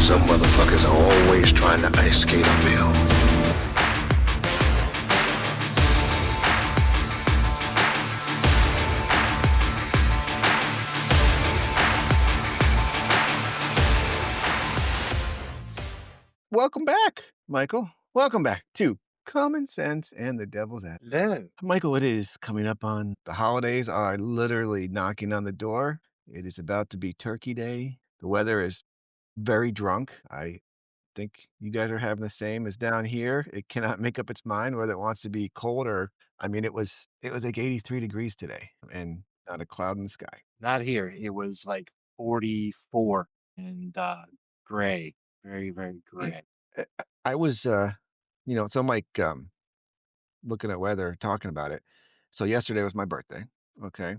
Some motherfuckers are always trying to ice skate uphill. Welcome back, Michael. Welcome back to Common Sense and the Devil's Advocate. Hello. Michael, it is coming up on the holidays are literally knocking on the door. It is about to be Turkey Day. The weather is very drunk. I think you guys are having the same as down here. It cannot make up its mind whether it wants to be cold or I mean it was like 83 degrees today and not a cloud in the sky. Not here. It was like 44 and gray. Very, very I gray. I was so I'm like looking at weather, talking about it. So yesterday was my birthday. Okay.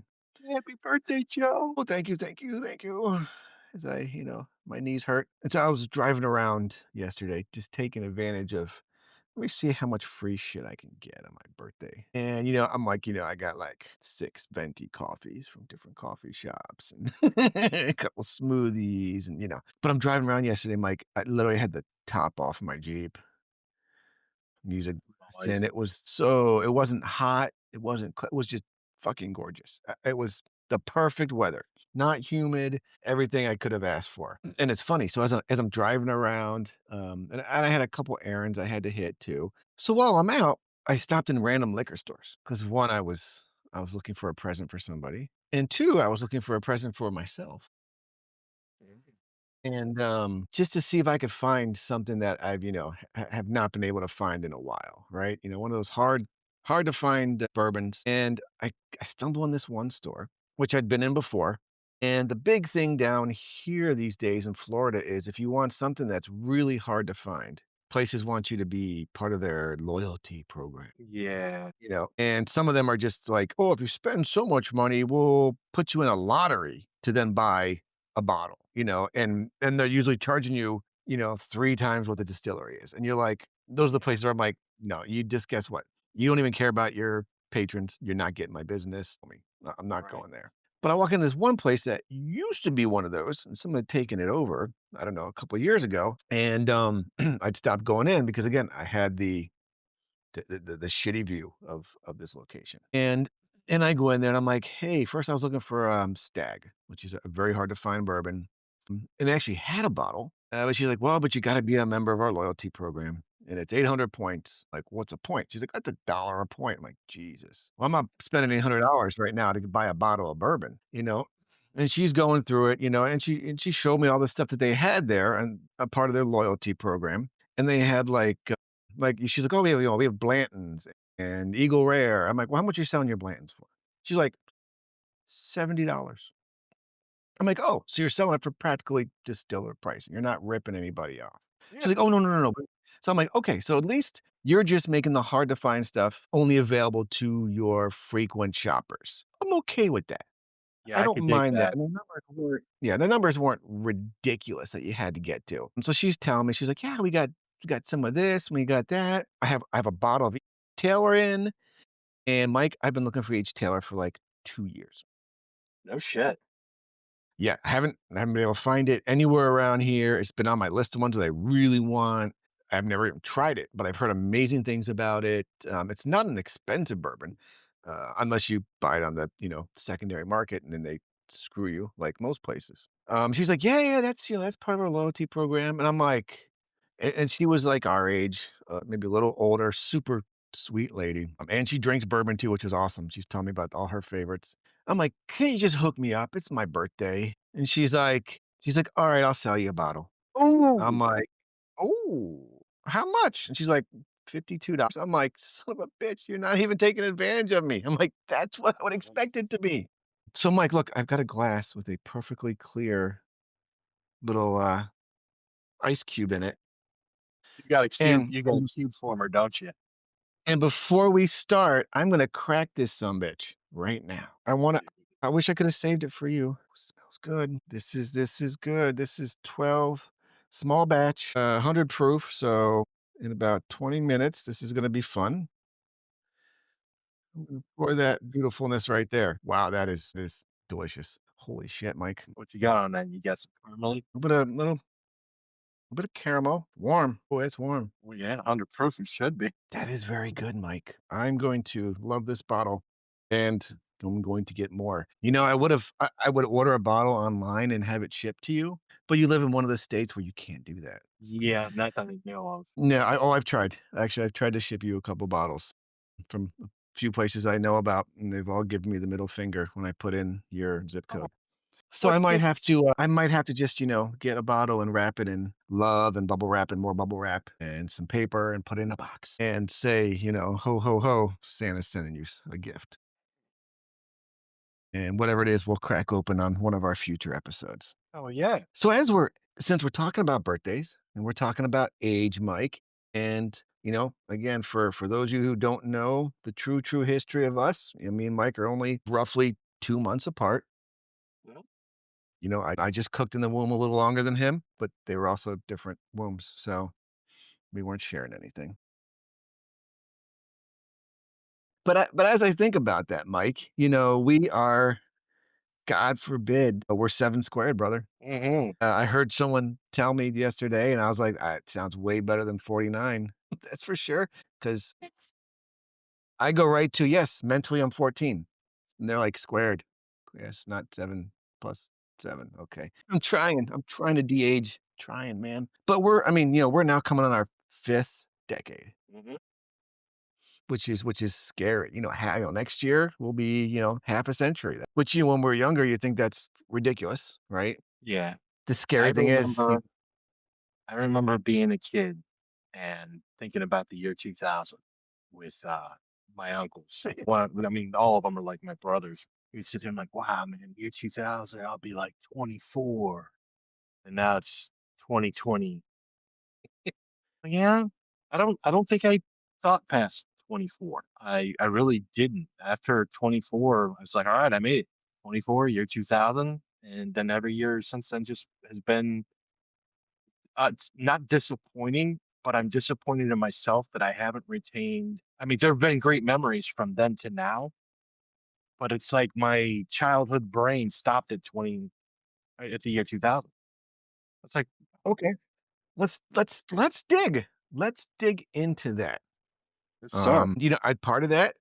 Happy birthday, Joe. Oh, thank you, thank you, thank you. As my knees hurt. And so I was driving around yesterday, just taking advantage of, let me see how much free shit I can get on my birthday. And, I'm like, I got like 6 venti coffees from different coffee shops and a couple smoothies but I'm driving around yesterday, Mike. I literally had the top off my Jeep. Music and Always. it wasn't hot, it was just fucking gorgeous. It was the perfect weather, not humid, everything I could have asked for. And it's funny, so as I'm driving around, and I had a couple errands I had to hit too. So while I'm out, I stopped in random liquor stores because 1, I was looking for a present for somebody, and 2, I was looking for a present for myself. Mhm. And, just to see if I could find something that I've, have not been able to find in a while, right? One of those hard to find bourbons. And I stumbled on this one store, which I'd been in before. And the big thing down here these days in Florida is if you want something that's really hard to find, places want you to be part of their loyalty program. Yeah. And some of them are just like, "Oh, if you spend so much money, we'll put you in a lottery to then buy a bottle," and they're usually charging you, 3 times what the distillery is, and you're like those are the places where I'm like, "No, you just guess what? You don't even care about your patrons, you're not getting my business. I'm not Right. going there." But I walk in this one place that used to be one of those, and someone had taken it over, I don't know, a couple of years ago, and, I'd stopped going in because, again, I had the shitty view of this location. And I go in there and I'm like, "Hey," first I was looking for, Stag, which is a very hard to find bourbon, and they actually had a bottle, but she's like, "Well, but you gotta be a member of our loyalty program, and it's 800 points." Like, "What's a point?" She's like, "That's $1 a point." I'm like, "Jesus. Well, I'm not spending $800 right now to buy a bottle of bourbon," you know? And she's going through it, and she showed me all the stuff that they had there and a part of their loyalty program, and they had, she's like, "Oh, we have Blanton's and Eagle Rare." I'm like, "Well, how much are you selling your Blantons for?" She's like, $70. I'm like, "Oh, so you're selling it for practically distiller pricing. You're not ripping anybody off." She's Yeah. like, "Oh, no, no, no, no." So I'm like, "Okay, so at least you're just making the hard to find stuff only available to your frequent shoppers." I'm okay with that. Yeah, I I don't could dig mind that. that. And the numbers weren't ridiculous that you had to get to. And so she's telling me, she's like, "Yeah, we got some of this, we got that." I have a bottle of each Taylor in, and Mike, I've been looking for each Taylor for like 2 years. No shit. Yeah, I haven't been able to find it anywhere around here. It's been on my list of ones that I really want. I've never even tried it, but I've heard amazing things about it. It's not an expensive bourbon, unless you buy it on the, secondary market, and then they screw you like most places. She's like, "Yeah, yeah, that's part of our loyalty program." And I'm like and she was like our age, maybe a little older, super sweet lady. And she drinks bourbon too, which is awesome. She's telling me about all her favorites. I'm like, "Can you just hook me up? It's my birthday." And she's like, "All right, I'll sell you a bottle." I'm Oh, like, "Oh, how much?" And she's like, $52. I'm like, "Son of a bitch, you're not even taking advantage of me." I'm like, "That's what I would expect it to be." So I'm like, "Look, I've got a glass with a perfectly clear little, ice cube in it, and you got a cube former, don't you? and before we start, I'm gonna crack this sumbitch right now. I wish I coulda saved it for you. Smells good. This is good. This is 12 small batch, 100 proof, so in about 20 minutes, this is gonna be fun. I'm gonna pour that beautifulness right there. Wow, that is delicious. Holy shit, Mike. What you got on that? You got some caramel? Put a little A bit of caramel, warm. Oh, it's warm. Well, yeah, under proof it should be. That is very good, Mike. I'm going to love this bottle, and I'm going to get more. I would order a bottle online and have it shipped to you, but you live in one of the states where you can't do that. Yeah, not that I know of. No, I've tried. Actually, I've tried to ship you a couple bottles from a few places I know about, and they've all given me the middle finger when I put in your zip Oh, code. So what dicks? I might have to just, get a bottle and wrap it in love and bubble wrap and more bubble wrap and some paper and put it in a box and say, "Ho, ho, ho, Santa's sending you a gift." And whatever it is, we'll crack open on one of our future episodes. Oh, yeah. So since we're talking about birthdays and we're talking about age, Mike, and again, for those of you who don't know the true history of us, me and Mike are only roughly 2 months apart. Well, I just cooked in the womb a little longer than him, but they were also different wombs, so we weren't sharing anything. But as I think about that, Mike, we are, God forbid, we're 7 squared, brother. mhm. I heard someone tell me yesterday, and I was like, "It sounds way better than 49." That's for sure. Because I go right to, "Yes, mentally, I'm 14." And they're like, "Squared." "Yes, not 7 plus 7." "Okay." I'm trying to de-age, trying, man. But we're now coming on our 5th decade, Mhm. which is scary. Next year will be, half a century, which, when we're younger, you think that's ridiculous, right? Yeah. The I scary thing is remember I remember being a kid and thinking about the year 2000 with, my uncles. I mean, all of them are like my brothers. We sit here and like, "Wow, man, year 2000, I'll be like 24." And now it's 2020. Yeah, I don't think I thought past 24. I really didn't. After 24, I was like, "All right, I made it." 24, year 2000, and then every year since then just has been, it's not disappointing, but I'm disappointed in myself that I haven't retained. I mean, there have been great memories from then to now, but it's like my childhood brain stopped at 20 at the year 2000. It's like, okay. Let's dig. Let's dig into that. "Yes, sir." I part of that,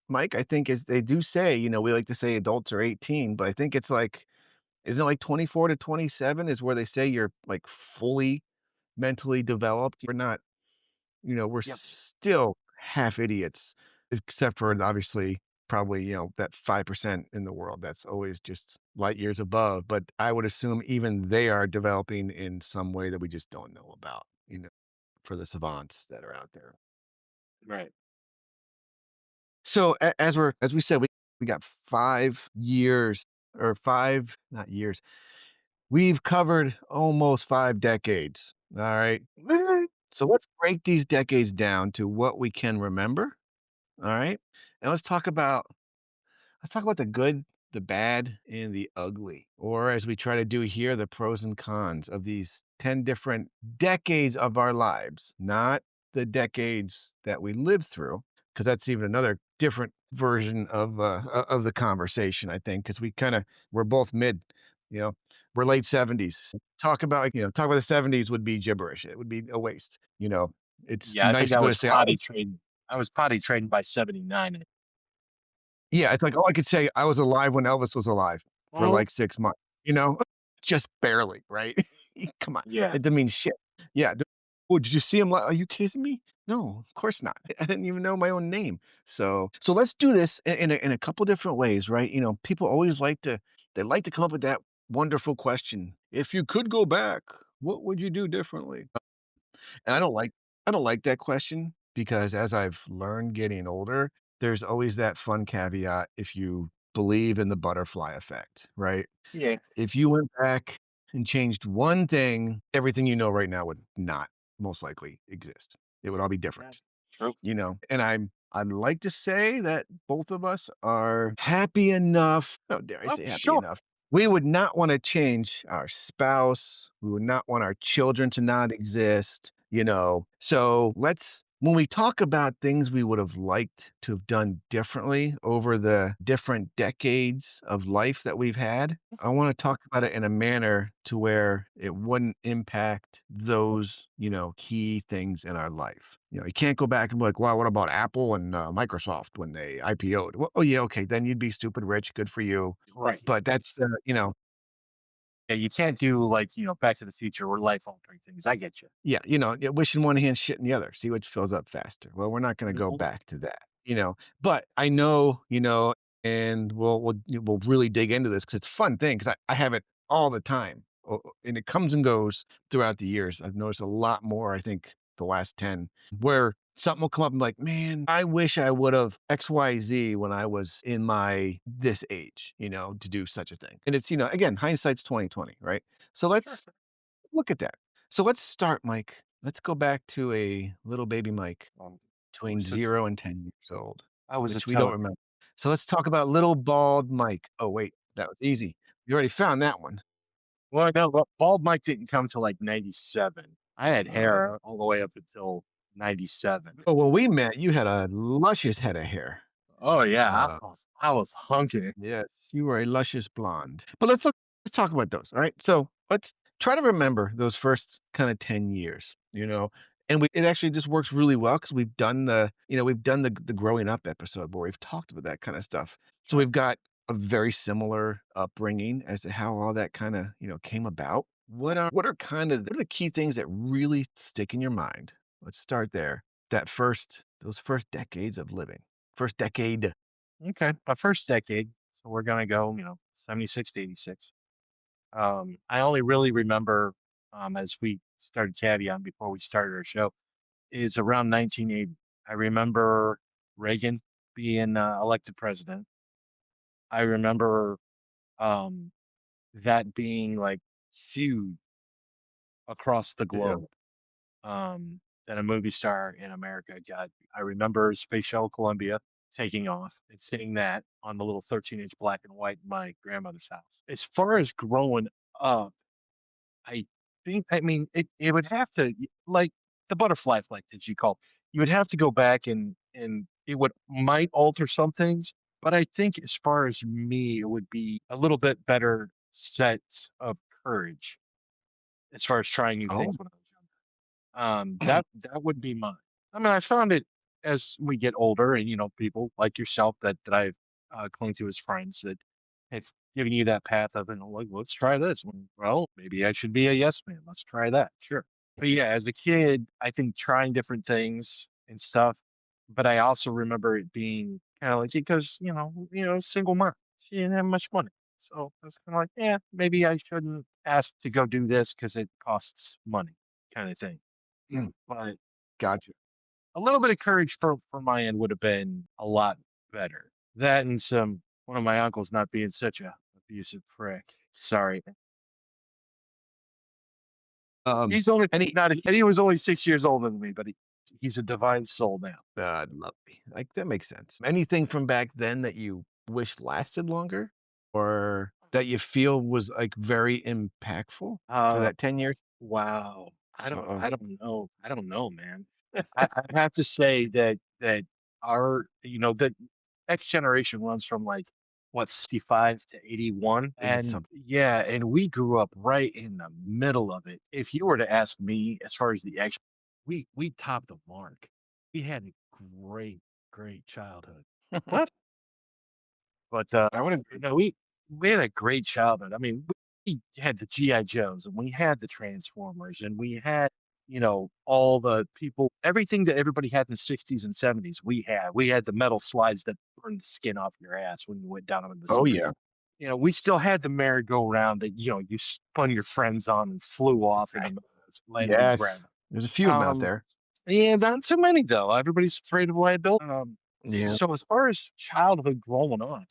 Mike, I think is they do say, we like to say adults are 18, but I think it's like, isn't it like 24 to 27 is where they say you're like fully mentally developed? We're Yep. still half idiots, except for obviously probably, that 5% in the world that's always just light years above. But I would assume even they are developing in some way that we just don't know about, for the savants that are out there. Right. So as we said, we got 5 years or 5 not years. We've covered almost 5 decades. All right. So let's break these decades down to what we can remember. All right. And let's talk about the good, the bad, and the ugly. Or as we try to do here, the pros and cons of these 10 different decades of our lives, not the decades that we lived through, because that's even another different version of the conversation, I think, because we're both you know, we're late 70s. Talk about the 70s would be gibberish. It would be a waste. It's Yeah, I think nice to I be able was to say, potty oh, trained. I was potty trained by 79. yeah, it's like, all I could say, I was alive when Elvis was alive for Mhm. like 6 months, you know? Just barely, right? Come on. Yeah. It doesn't mean shit. Yeah. "Oh, did you see him are you kidding me? No, of course not. I didn't even know my own name." So let's do this in a couple different ways, right? People always they like to come up with that wonderful question. "If you could go back, what would you do differently?" And I don't like that question because as I've learned getting older, there's always that fun caveat if you believe in the butterfly effect, right? Yeah. If you went back and changed one thing, everything you know right now would not most likely exist. It would all be Yeah. different, True. and I'd like to say that both of us are happy enough. How dare I Oh, say happy sure. enough? We would not want to change our spouse. We would not want our children to not exist. So when we talk about things we would have liked to have done differently over the different decades of life that we've had, I want to talk about it in a manner to where it wouldn't impact those, key things in our life. You can't go back and be like, well, what about Apple and Microsoft when they IPO'd? Well, oh, yeah, okay. Then you'd be stupid rich. Good for you. Right. But that's Yeah, you can't do like, Back to the Future or life altering things. I get you. yeah, yeah, wish in one hand, shit in the other, see which fills up faster. Well, we're not gonna go Mhm. back to that. But I know, and we'll really dig into this because it's a fun thing 'cause I have it all the time, and it comes and goes throughout the years. I've noticed a lot more, I think, the last 10, where something will come up and be like, "Man, I wish I would've XYZ when I was in my this age, to do such a thing." And it's, again, hindsight's 2020, right? So Sure. let's look at that. So let's start, Mike. Let's go back to a little baby Mike I between was a 0 and 10 years old, I was a which we don't telegram. remember. So let's talk about little bald Mike. Oh, wait, that was easy. You already found that one. Well, no, bald Mike didn't come till like 97. I had Uh, hair all the way up until 97. oh, when we met, you had a luscious head of hair. Oh yeah, Uh, I was hunky. yes, you were a luscious blonde. But let's talk about those. All right. So let's try to remember those first kind of 10 years, and it actually just works really well because we've done the growing up episode where we've talked about that kind of stuff. So Sure. we've got a very similar upbringing as to how all that kind of, came about. What are the key things that really stick in your mind? Let's start there. Those first decades of living. First decade. Okay. My first decade. So we're gonna go, 76 to 86. I only really remember, as we started caveat before we started our show, is around 1980. I remember Reagan being elected president. I remember um, that being like huge across the Yeah. globe. That a movie star in America got. I remember Space Shuttle Columbia taking off and seeing that on the little 13-inch black and white in my grandmother's house. As far as growing up, I I mean, it would have to like the butterfly effect that you call. You would have to go back and it would might alter some things, but I think as far as me, it would be a little bit better sets of courage as far as trying new Oh. things when I was younger. That would be mine. I mean, I found it as we get older, and people like yourself that I've clung to as friends that have given you that path of, like, let's try this. Well, maybe I should be a yes man. Let's try that. Sure. But yeah, as a kid, I think trying different things and stuff. But I also remember it being kind of like because single mom, she didn't have much money, so I was kind of like, yeah, maybe I shouldn't ask to go do this because it costs money, kind of thing. Mm, But gotcha. a little bit of courage from my end would have been a lot better. That and some one of my uncles not being such a abusive prick. Sorry. Um, He's only any not he was only 6 years older than me, but he's a divine soul now. lovely. Like, that makes sense. Anything from back then that you wish lasted longer or that you feel was, like, very impactful for Uh, that 10 years? wow. Uh-oh. I don't know. I don't know, man. I'd have to say that our the X generation runs from like what 65 to 81, I think it's and something. yeah, and we grew up right in the middle of it. If you were to ask me as far as the X, we topped the mark. We had a great childhood. What? But, I would agree. we had a great childhood. I mean, we had the G.I. Joes, and we had the Transformers, and we had, all the people everything that everybody had in the '60s and '70s, we had. We had the metal slides that burned the skin off your ass when you went down them in the Oh, snow. yeah. We still had the merry-go-round that, you spun your friends on and flew off I and landed on the yes. ground. There's a few of them out Um there. yeah, not too many though. Everybody's afraid of liability. Yeah. So as far as childhood growing up,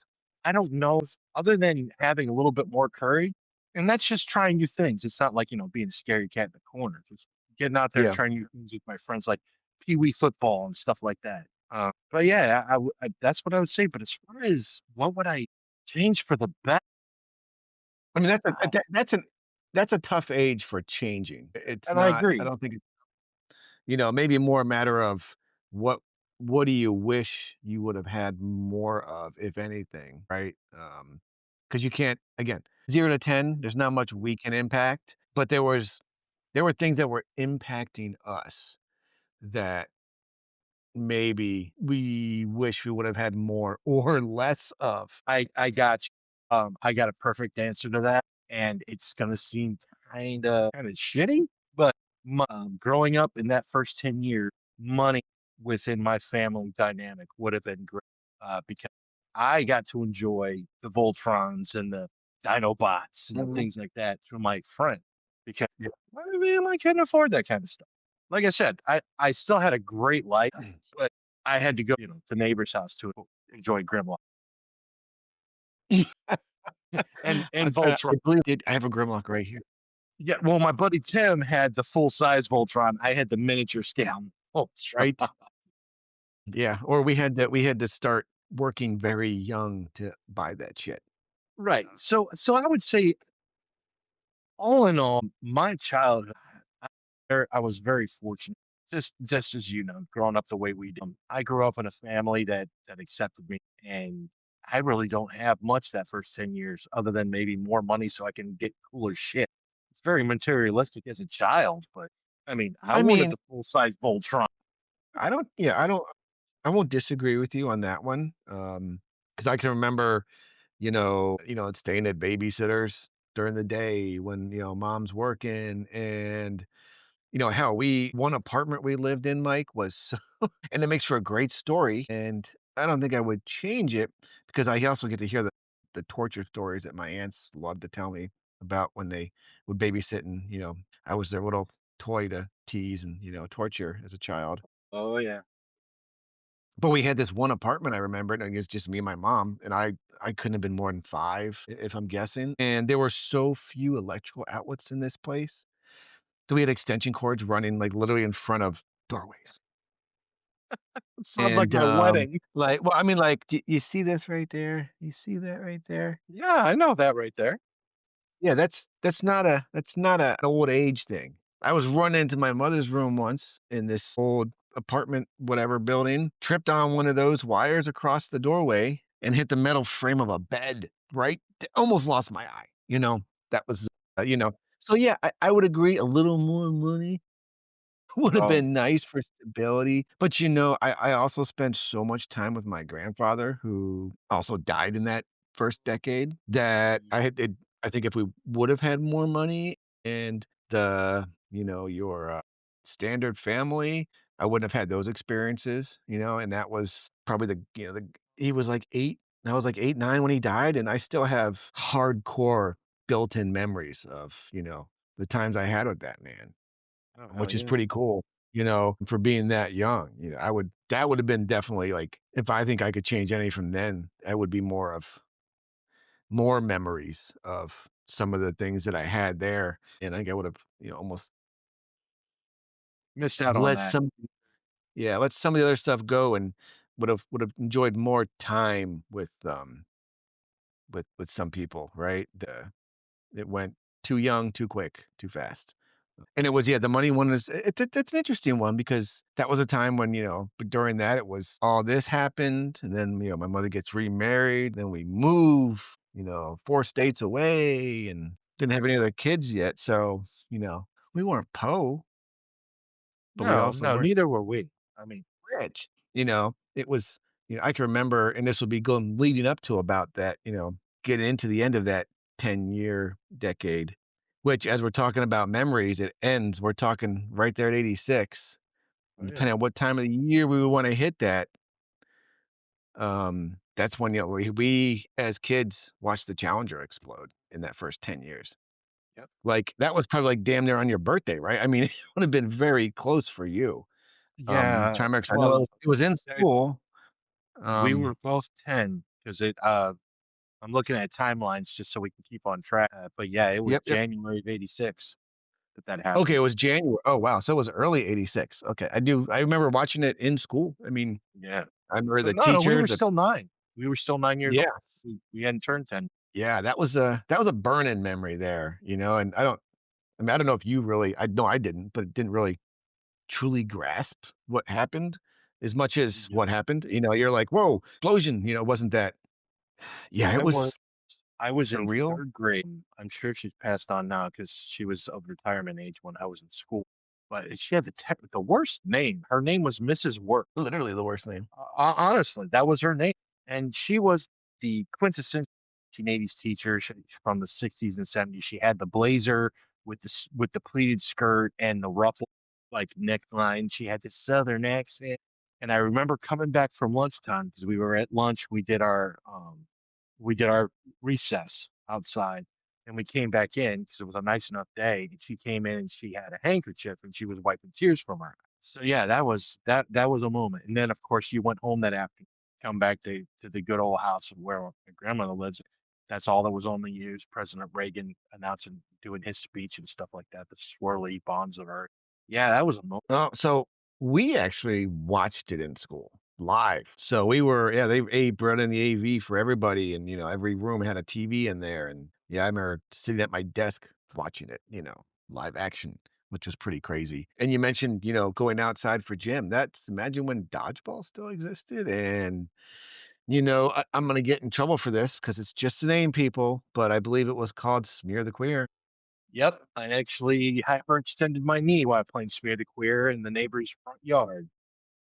I don't know if, other than having a little bit more courage, and that's just trying new things. It's not like, being a scary cat in the corner. Just getting out there and Yeah. trying new things with my friends, like pee wee football and stuff like that. But yeah, that's what I would say. But as far as what would I change for the best, I mean, I- that's a tough age for changing. It's and I not I agree. don't think maybe more a matter of what what do you wish you would have had more of, if anything, right? Because you can't again, 0 to 10, there's not much we can impact, but there were things that were impacting us that maybe we wish we would have had more or less of. I got you. I got a perfect answer to that, and it's gonna seem kinda shitty, but growing up in that first 10 years, money within my family dynamic would have been great, because I got to enjoy the Voltrons and the Dinobots and Mhm. things like that through my friend because Yeah. my family couldn't afford that kind of stuff. Like I said, I still had a great life, but I had to go, to neighbor's house to enjoy Grimlock and I'm trying to Voltron. I believe did I have a Grimlock right here, Yeah, well, my buddy Tim had the full size Voltron. I had the miniature scale Voltron. right? Yeah, or we had to start working very young to buy that shit. Right. So I would say all in all, my childhood, I was very fortunate. Just as you know, growing up the way we did. I grew up in a family that accepted me, and I really don't have much that first 10 years, other than maybe more money so I can get cooler shit. It's very materialistic as a child, but I mean, I I wanted mean, the full size Voltron. I won't disagree with you on that one, because I can remember, staying at babysitters during the day when, mom's working and, hell, we one apartment we lived in, Mike, was so and it makes for a great story, and I don't think I would change it because I also get to hear the torture stories that my aunts love to tell me about when they would babysit and, I was their little toy to tease and, torture as a child. Oh yeah. But we had this one apartment, I remember, and it's just me and my mom, and I couldn't have been more than 5 if I'm guessing, and there were so few electrical outlets in this place that we had extension cords running, like, literally in front of doorways. It sounds like And, my wedding. I mean, like, do you see this right there? You see that right there? Yeah, I know that right there. Yeah, that's not an old age thing. I was running into my mother's room once in this old apartment, whatever building, tripped on one of those wires across the doorway and hit the metal frame of a bed, right? Almost lost my eye, That was, so yeah, I would agree a little more money would have Oh, been nice for stability, but, I also spent so much time with my grandfather who also died in that first decade that I think if we would have had more money and your, standard family, I wouldn't have had those experiences, and that was probably he was like 8, and I was like 8, 9 when he died, and I still have hardcore built-in memories of, the times I had with that man oh hell which is yeah. pretty cool, for being that young, that would have been definitely like if I think I could change any from then, that would be more memories of some of the things that I had there, and I think I would have, almost Missed out on let that. some let some of the other stuff go and would have enjoyed more time with some people, right? It went too young, too quick, too fast. And it was the money one is it's an interesting one because that was a time when, but during that, it was all this happened, and then, my mother gets remarried, then we move, 4 states away and didn't have any other kids yet, so, we weren't po, but we No, also no, weren't neither were we. I mean, rich, It was I can remember, and this will be going leading up to about that, getting into the end of that 10-year decade, which as we're talking about memories, it ends, we're talking right there at 86. oh And yeah. depending on what time of the year we would wanna hit that, that's when, we as kids watched the Challenger explode in that first 10 years. Yep. Like, that was probably, like, damn near on your birthday, right? I mean, it would have been very close for you. Yeah. Trying to remember 'cause I know Well, it was in that school. we were Um, both 10 because I'm looking at timelines just so we can keep on track. But yeah, it was yep, yep. January of '86 that Okay, happened. it was January. Oh, wow, so it was early '86. Okay, I remember watching it in school. I mean, Yeah. I remember But the no, no, we teacher, were the still 9. We were still 9 years old. yes. We hadn't turned 10. Yeah, that was a burn-in memory there, and I don't know if you really I know I didn't, but it didn't really truly grasp what happened as much as Yep. what happened. You're like, "Whoa, explosion," wasn't that yeah, it I was was I was in surreal. 3rd grade. I'm sure she's passed on now because she was of retirement age when I was in school. But she had the worst name. Her name was Mrs. Work. Literally the worst name. Honestly, that was her name, and she was the quintessential 1980s teacher from the 60s and 70s. She had the blazer with the pleated skirt and the ruffle like neckline. She had this southern accent, and I remember coming back from lunchtime because we were at lunch. We did our recess outside, and we came back in because it was a nice enough day. And she came in and she had a handkerchief and she was wiping tears from her. So yeah, that was a moment. And then of course you went home that afternoon, come back to the good old house of where my grandmother lives. That's all that was on the news. President Reagan announcing, doing his speech and stuff like that. The swirly bonds of earth. Yeah, that was a moment. Oh, so we actually watched it in school live. So we were yeah, they brought in the AV for everybody and, every room had a TV in there, and, yeah, I remember sitting at my desk watching it, live action, which was pretty crazy. And you mentioned, going outside for gym. That's imagine when dodgeball still existed and, I'm gonna get in trouble for this because it's just a name, people, but I believe it was called Smear the Queer, Yep, I actually hyperextended my knee while playing Smear the Queer in the neighbor's front yard.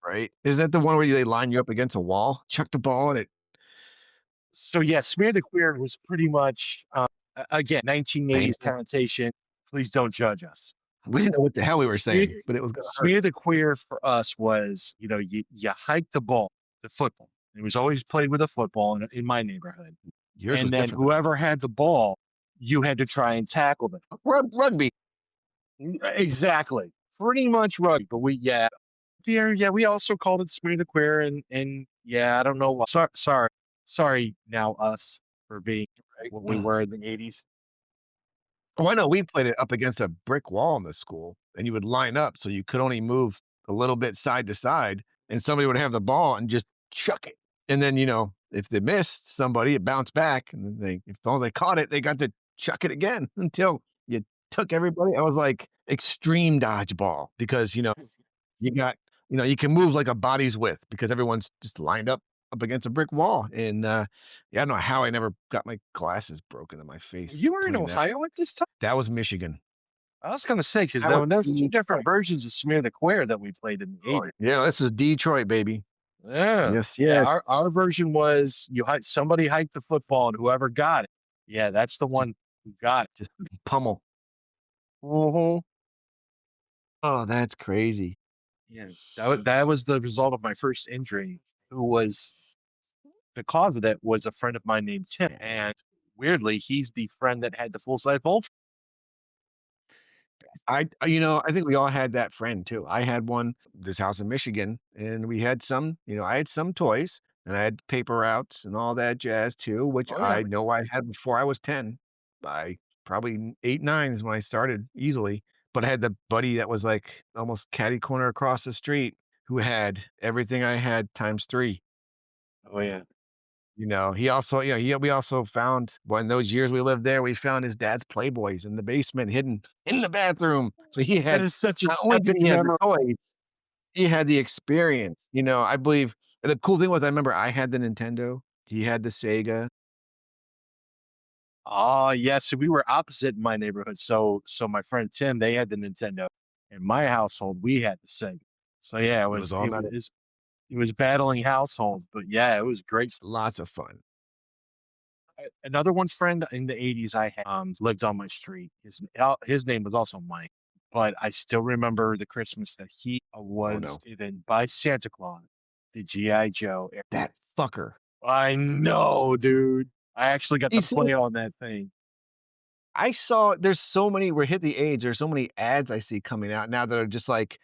right? Isn't that the one where they line you up against a wall, chuck the ball, and it So yeah, Smear the Queer was pretty much again 1980s painful? connotation. Please don't judge us. We didn't know what the hell we were Smear, saying, but it was gonna hurt. Smear the Queer for us was, you hike the ball, the football. It was always played with a football in my neighborhood. Yours was And then different, though. whoever had the ball, you had to try and tackle them. Rugby. Exactly. Pretty much rugby. But yeah, we also called it Smear the Queer and yeah, I don't know why. Sorry now us for being what we Right? were in the 80s. Oh, I know, we played it up against a brick wall in the school, and you would line up so you could only move a little bit side to side, and somebody would have the ball and just chuck it. And then, if they missed somebody, it bounced back, and then as long as they caught it, they got to chuck it again until you took everybody. I was like extreme dodgeball because, you got you can move like a body's width because everyone's just lined up against a brick wall, and, yeah, I don't know how I never got my glasses broken in my face You were in playing that. Ohio at this time? That was Michigan. I was gonna say, 'cause That was there's 2 different Detroit. versions of Smear the Queer that we played in the Detroit. 80s. Yeah, this is Detroit, baby. Yeah. Yes, Yeah, yes. our version was somebody hiked the football and whoever got it, yeah, that's the Ju one who got it. just pummel. Mhm. Oh, that's crazy. Yeah, that was the result of my first injury, who was the cause of that was a friend of mine named Tim, Yeah. and weirdly, he's the friend that had the full-size Voltron. I think we all had that friend too. I had one, this house in Michigan, and we had some, I had some toys, and I had paper routes and all that jazz too, which Oh, yeah. I know I had before I was 10. I probably 8, 9 is when I started easily, but I had the buddy that was, like, almost catty corner across the street who had everything I had times 3. Oh, yeah. He also, we also found when those years we lived there, we found his dad's Playboys in the basement hidden in the bathroom. So he That had is such an not only did epic he have the memory. toys, he had the experience. I believe the cool thing was I remember I had the Nintendo, he had the Sega. Oh, yeah, so we were opposite in my neighborhood. So my friend Tim, they had the Nintendo. In my household, we had the Sega. So yeah, It was all night, it was battling households, but yeah, it was great. lots of fun. Another one friend in the 80s I had, lived on my street. His name was also Mike, but I still remember the Christmas that he Oh, was no. given by Santa Claus, the GI Joe. That fucker. I know, dude. I actually got You to see play on that thing. I saw there's so many we're hit the age, there's so many ads I see coming out now that are just like,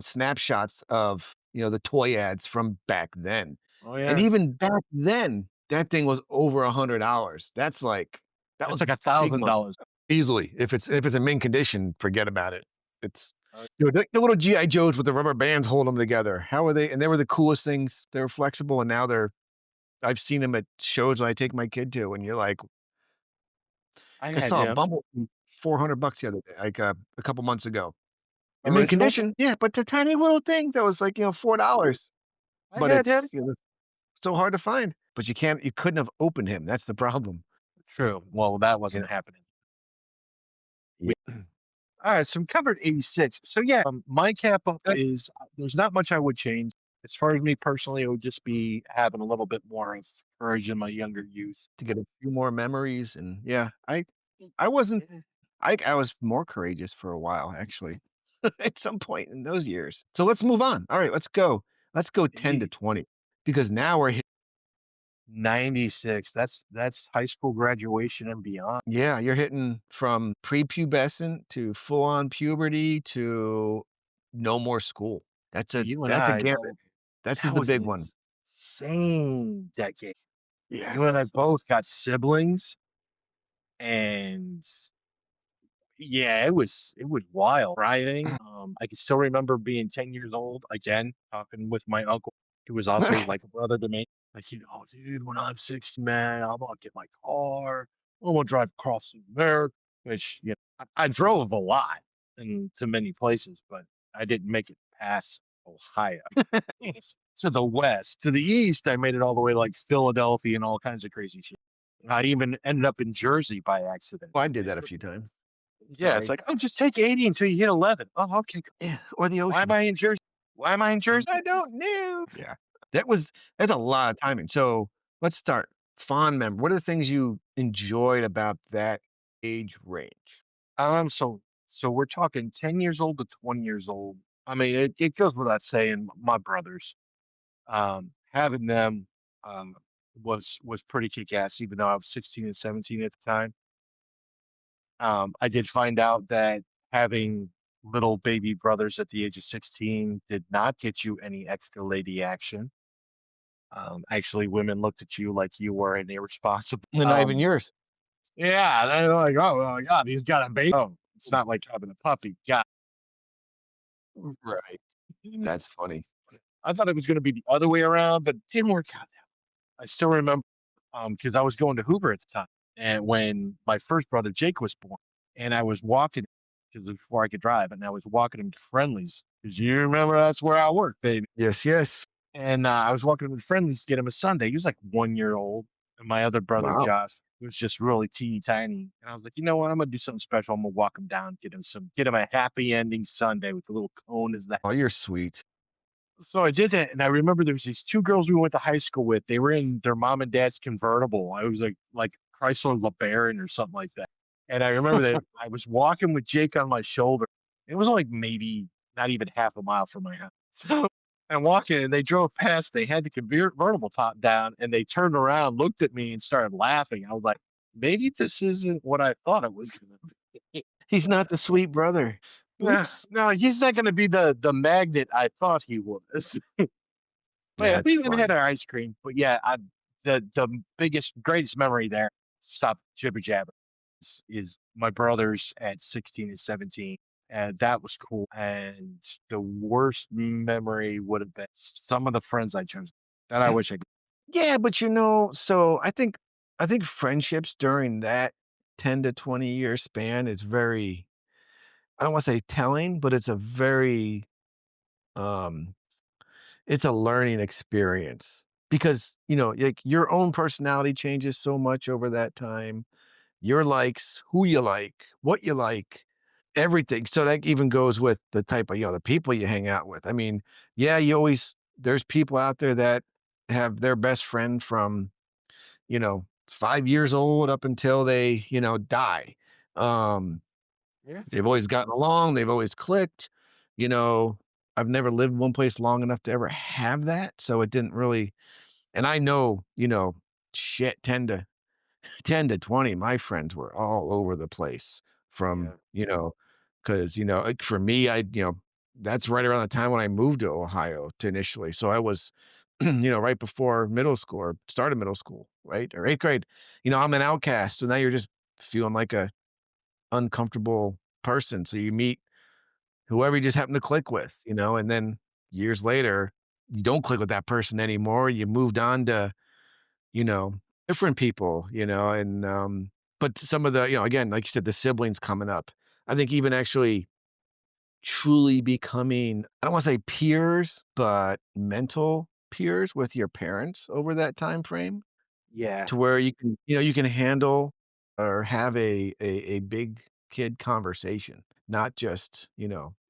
snapshots of, the toy ads from back then. Oh And yeah, even back then, that thing was over $100. That it's was like a big thousand money. dollars. Easily. If it's in mint condition, forget about it. It's the little GI Joes with the rubber bands hold them together. How are they and they were the coolest things. They were flexible, and now I've seen them at shows when I take my kid to, and you're like, I I had saw a him. Bumblebee $400 the other day, like, a couple months ago. in mint Original? condition, yeah, but the tiny little thing that was like, $4, I but got it. it's so hard to find. But you couldn't have opened him. That's the problem. True. Well, that You wasn't know? happening. Yeah. All right, so we covered 86. So yeah, my cap up Uh, is there's not much I would change. As far as me personally, it would just be having a little bit more of courage in my younger youth. to get a few more memories and yeah, Mm, I wasn't yeah. I was more courageous for a while actually at some point in those years. So let's move on. All right, let's go. Let's go 10 to Hey, 20 because now we're 96. That's high school graduation and beyond. yeah, you're hitting from prepubescent to full on puberty to no more school. You and That's a I, gamut. though, This is that the was big an one. insane decade. You and I Yes. both got siblings, and yeah, it was wild. Driving, I can still remember being 10 years old, again, talking with my uncle, who was also like a brother to me. Like, dude, when I'm 60, man, I'm gonna get my car. I'm gonna drive across America, which, I drove a lot and to many places, but I didn't make it past Ohio. Yes. To the west. To the east, I made it all the way like Philadelphia and all kinds of crazy shit. I even ended up in Jersey by accident. Well, I did that a few times. Yeah, it's Sorry. like, "Oh, just take 80 until you hit 11." "Oh, okay, cool. Yeah, or the Why am ocean. I in Jersey? Why am I in Jersey?" I don't know. Yeah. That's a lot of timing. So, let's start. Fond memory. What are the things you enjoyed about that age range? So we're talking 10 years old to 20 years old. I mean, it goes without saying, my brothers, having them, was pretty kick-ass even though I was 16 and 17 at the time. I did find out that having little baby brothers at the age of 16 did not get you any extra lady action. Actually, women looked at you like you were an irresponsible. And not even yours. Yeah, they're like, "Oh, well, my God, he's got a baby." Oh, it's not like having a puppy. Yeah. Right. That's funny. I thought it was going to be the other way around, but it didn't work out. I still remember, because I was going to Hoover at the time, and when my first brother Jake was born, and I was walking because before I could drive, and I was walking him to Friendlies because you remember that's where I work, baby. Yes, yes. And I was walking him to Friendlies to get him a sundae. He was like 1 year old, and my other brother Wow. Josh was just really teeny tiny. And I was like, you know what? I'm gonna do something special. I'm gonna walk him down, get him a happy ending sundae with a little cone as the. Oh, you're sweet. So I did that, and I remember there was these 2 girls we went to high school with. They were in their mom and dad's convertible. I was like Chrysler LeBaron or something like that. And I remember that I was walking with Jake on my shoulder. It was like maybe not even half a mile from my house. So I'm walking, and they drove past. They had the convertible top down, and they turned around, looked at me, and started laughing. I was like, maybe this isn't what I thought it was gonna be. He's not the sweet brother. Yeah, Oops. no, he's not gonna be the magnet I thought he was. But yeah, That's we even had funny. our ice cream. But yeah, the biggest, greatest memory there, stop jibber jabber, is my brothers at 16 and 17. And that was cool. And the worst memory would have been some of the friends I chose that I wish I could. Yeah, but so I think friendships during that 10 to 20-year span is very I don't wanna say telling, but um it's a learning experience because, like, your own personality changes so much over that time. Your likes, who you like, what you like, everything. So that even goes with the type of, the people you hang out with. I mean, yeah, there's people out there that have their best friend from, 5 years old up until they, die. Um, Yeah. they've always gotten along, they've always clicked, you know. I've never lived one place long enough to ever have that, so it didn't really and I know, shit, 10 to 20, my friends were all over the place from, Yeah. because like, for me, that's right around the time when I moved to Ohio to initially. So I was, right before middle school or started middle school, right? Or 8th grade. I'm an outcast. So now you're just feeling like a uncomfortable person. So you meet whoever you just happen to click with, and then years later, you don't click with that person anymore. You moved on to you know, different people, and, but some of the, again, like you said, the siblings coming up. I think even actually truly becoming, I don't wanna say peers, but mental peers with your parents over that time frame Yeah. to where you can, you can handle or have a big kid conversation, not just,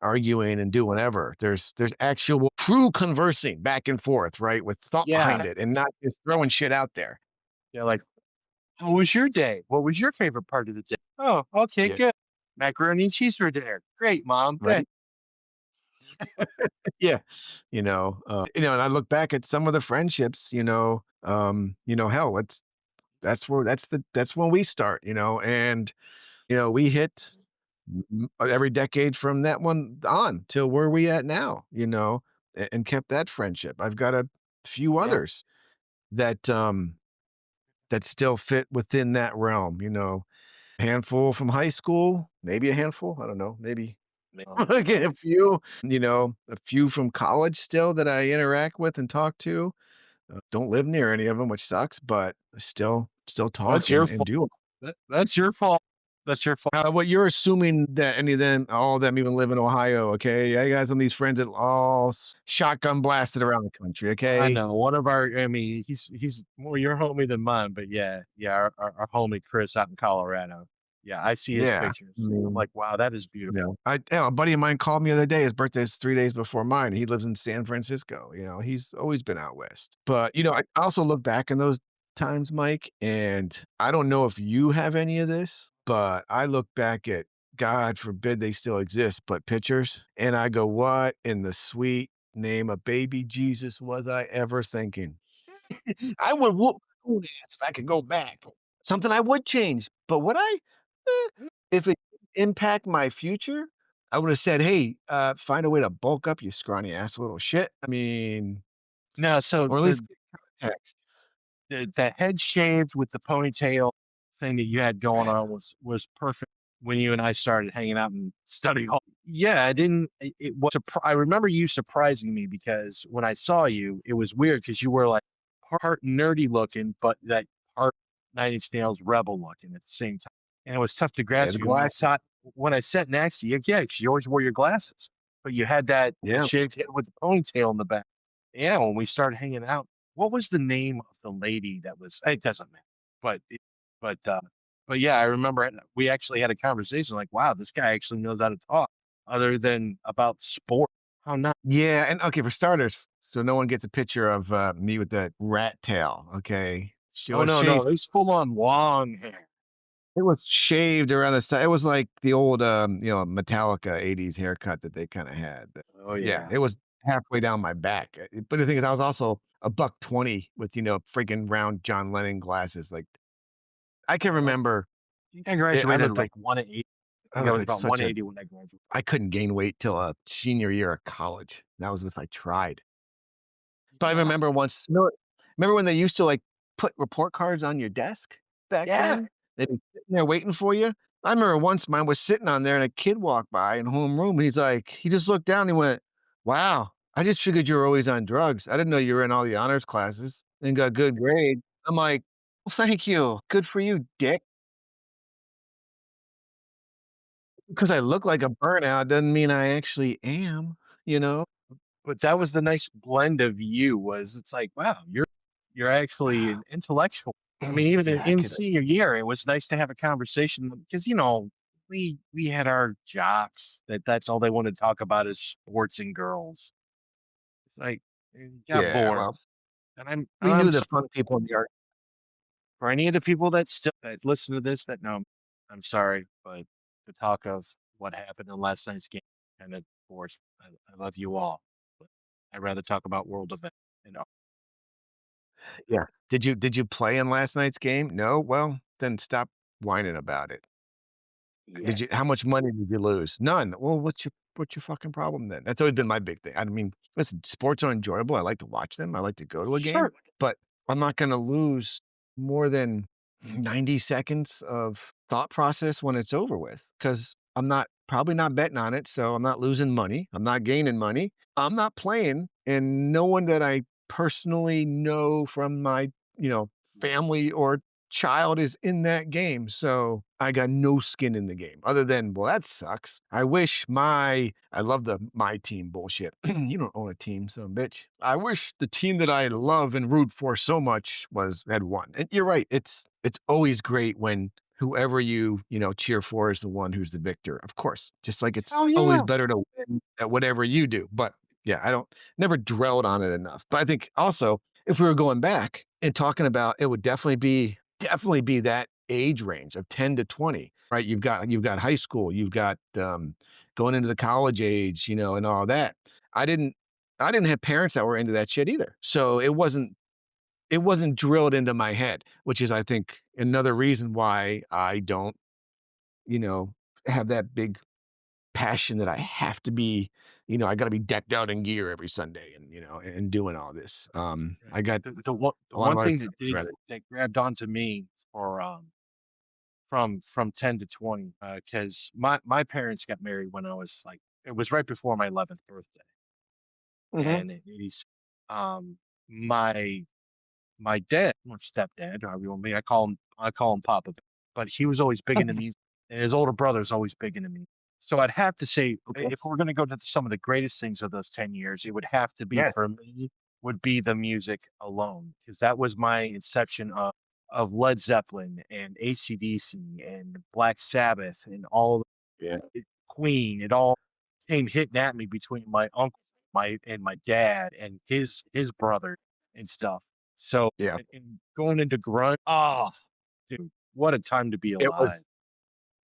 arguing and doing whatever. There's actual true conversing back and forth, right, with thought Yeah. behind it and not just throwing shit out there. Yeah, like, "How was your day? What was your favorite part of the day?" "Oh, okay, Yeah, good. Macaroni and cheese for dinner. Great, mom. Good." right? Yeah. And I look back at some of the friendships, hell, that's when we start, and, we hit every decade from that one on till where we at now, and kept that friendship. I've got a few Yeah. others that, that still fit within that realm, handful from high school, maybe a handful, I don't know, maybe get a few, a few from college still that I interact with and talk to. Don't live near any of them, which sucks, but still That's talk your and fault. do. That's your fault. That's your fault. Well, you're assuming that any of them, all of them even live in Ohio, okay? I got some of these friends that all shotgun blasted around the country, I okay? know. One of our I mean, he's more your homie than mine, but yeah, yeah, our homie Chris out in Colorado. Yeah, I see his Yeah. I pictures. I'm mean, like, "Wow, that is beautiful." a buddy of mine called me the other day. His birthday is 3 days before mine. He lives in San Francisco. He's always been out west. But, I also look back in those times, Mike, and I don't know if you have any of this, but I look back at, God forbid they still exist, but pictures, and I go, "What in the sweet name of baby Jesus was I ever thinking?" I would whoop my own ass if I could go back. Something I would change, but would I? If it impact my future, I would have said, "Hey, find a way to bulk up, you scrawny ass little shit." I mean, No, so or at least get context. the head shaved with the ponytail thing that you had going on was perfect when you and I started hanging out in study hall. Yeah, I didn't it was I remember you surprising me because when I saw you, it was weird because you were like part nerdy looking, but that part Nine Inch Nails rebel looking at the same time. And it was tough to Yeah, grasp the you. glasses. When I sat next to you, yeah, because you always wore your glasses, but you had that Yeah. shaved head with the ponytail in the back. Yeah, when we started hanging out, what was the name of the lady that was it doesn't matter, but it but, uh but yeah, I remember we actually had a conversation like, "Wow, this guy actually knows how to talk other than about sport." How not Yeah, and okay, for starters, so no one gets a picture of, me with that rat tail, okay? She Oh, was no, no, shaved. it's full on long hair. It was shaved around the side. It was like the old, Metallica '80s haircut that they kinda had. Oh, Yeah, yeah. it was halfway down my back, but the thing is I was also a buck 20 with, freaking round John Lennon glasses, like, I can Well, remember I think I I graduated at, looked like like, 180. I I think I looked was like about such a 180 when I graduated. I couldn't gain weight till, senior year of college. That was if I tried. But I Yeah. remember once remember when they used to, like, put report cards on your desk back Yeah. then? They'd be sitting there waiting for you? I remember once mine was sitting on there and a kid walked by in homeroom, and he just looked down and he went, "Wow, I just figured you were always on drugs. I didn't know you were in all the honors classes and got good grades." I'm like, "Well, thank you. Good for you, dick. Because I look like a burnout doesn't mean I actually am," you know? But that was the nice blend of you was it's like, wow, you're actually an intellectual. I mean, even Yeah, I in could senior year, it was nice to have a conversation because we had our jocks that's all they want to talk about is sports and girls. It's like it got yeah, boring, well, and we I'm knew the sorry fun people in the art. for any of the people that listen to this that know. I'm sorry, but the talk of what happened in last night's game and of course I love you all, but I'd rather talk about world events and Yeah. Did you play in last night's game? No? Well, then stop whining about it. yeah. Did you how much money did you lose? None. Well, what's your fucking problem then? That's always been my big thing. I mean, listen, sports are enjoyable. I like to watch them. I like to go to a game, Sure. but I'm not gonna lose more than 90 seconds of thought process when it's over with because I'm not probably not betting on it, so I'm not losing money. I'm not gaining money. I'm not playing, and no one that I personally know from my, family or child is in that game. So I got no skin in the game other than, well, that sucks. I love the my team bullshit. You don't own a team, son bitch. I wish the team that I love and root for so much had won. And you're right. It's always great when whoever cheer for is the one who's the victor. Of course, just like it's Oh always yeah. better to win at whatever you do. But yeah, I don't never dwelled on it enough. But I think also if we were going back and talking about it would definitely be that age range of 10 to 20, right? You've got high school, you've got going into the college age, and all that. I didn't I didn't have parents that were into that shit either. So it wasn't drilled into my head, which is I think another reason why I don't, you know, have that big passion that I have to be, I got to be decked out in gear every Sunday and, and doing all this. Right. I got The a lot of one other thing stuff that I'd did rather. that grabbed onto me for from 10 to 20 because my parents got married when I was like it was right before my 11th birthday, Mhm. and he's my my dad or stepdad, however you want me, I call him Papa, but he was always big into music, and his older brother's always big into me. So I'd have to say, Okay. if we're gonna go to some of the greatest things of those 10 years, it would have to be Yes. for me, would be the music alone, because that was my inception of Led Zeppelin and AC/DC and Black Sabbath and all Yeah. Queen. It all came hitting at me between my uncle, my dad and his brother and stuff. So, Yeah. and going into grunge, dude, what a time to be It was alive.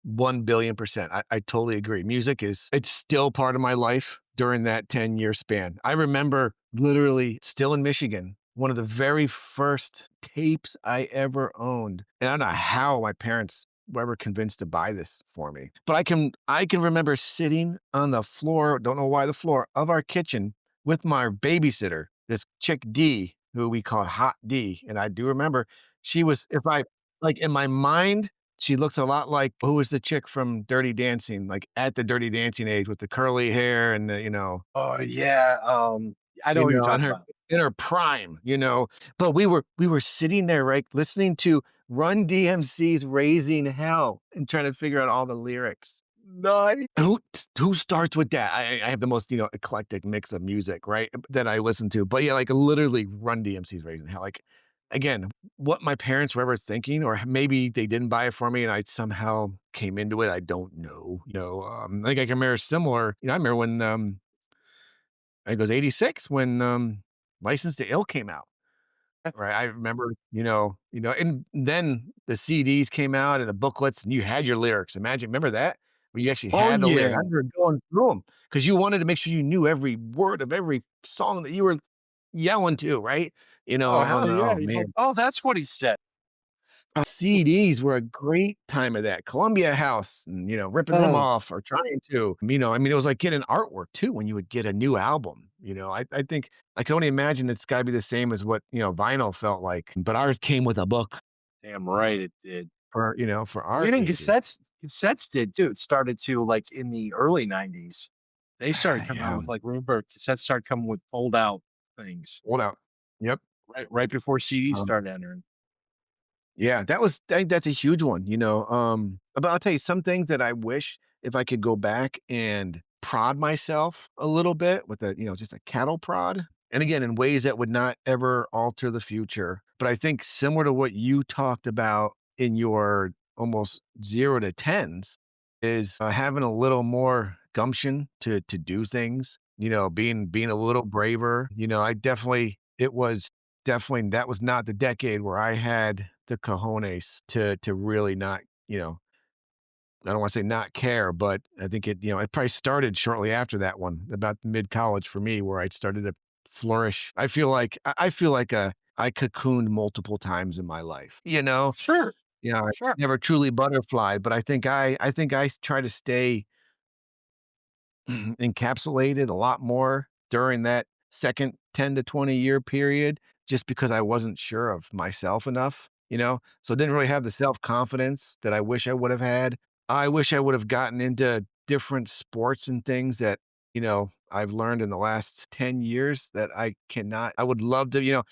1,000,000,000%. I totally agree. It's still part of my life during that 10-year span. I remember literally still in Michigan, one of the very first tapes I ever owned. And I don't know how my parents were ever convinced to buy this for me. But I can remember sitting on the floor, don't know why the floor of our kitchen with my babysitter, this chick D, who we called Hot D. And I do remember she was if I like in my mind she looks a lot like who was the chick from Dirty Dancing, like, at the Dirty Dancing age with the curly hair and the Oh yeah, I know what you're in talking her about. prime, but we were sitting there, right, listening to Run DMC's "Raising Hell" and trying to figure out all the lyrics. Nice. Who starts with that? I have the most, eclectic mix of music, right, that I listen to, but yeah, like, literally Run DMC's "Raising Hell," like, again, what my parents were ever thinking, or maybe they didn't buy it for me and I somehow came into it, I don't know, like, I can remember similar I remember when, I think it was '86 when, License to Ill came out. Right, I remember, and then the CDs came out and the booklets, and you had your lyrics. Remember that? Where you actually Oh had the lyrics. I yeah. remember going through them because you wanted to make sure you knew every word of every song that you were yelling to, right? Oh hell On the yeah. oh, You're like, man. oh, that's what he said. CDs were a great time of that. Columbia House and, ripping them Mm, off or trying to, it was like getting artwork too when you would get a new album. I think I can only imagine it's gotta be the same as what, vinyl felt like, but ours came with a book damn right it did. for Well, our even ages. cassettes did too. It started to like in the early 90s. They started coming out Yeah, with like remember cassettes started coming with fold out things hold out. Yep. right before CDs Um, started entering. yeah, I think that's a huge one, but I'll tell you some things that I wish if I could go back and prod myself a little bit with just a cattle prod. And again, in ways that would not ever alter the future. But I think similar to what you talked about in your almost 0 to 10s is having a little more gumption to do things, being a little braver. I definitely it was definitely that was not the decade where I had the cojones to really not, I don't wanna say not care, but I think it probably started shortly after that one, about mid-college for me, where I started to flourish. I feel like I cocooned multiple times in my life, Sure, I sure. never truly butterflied, but I think I try to stay encapsulated a lot more during that second 10 to 20-year period just because I wasn't sure of myself enough, So, I didn't really have the self-confidence that I wish I would have had. I wish I would have gotten into different sports and things that, I've learned in the last 10 years that I would love to,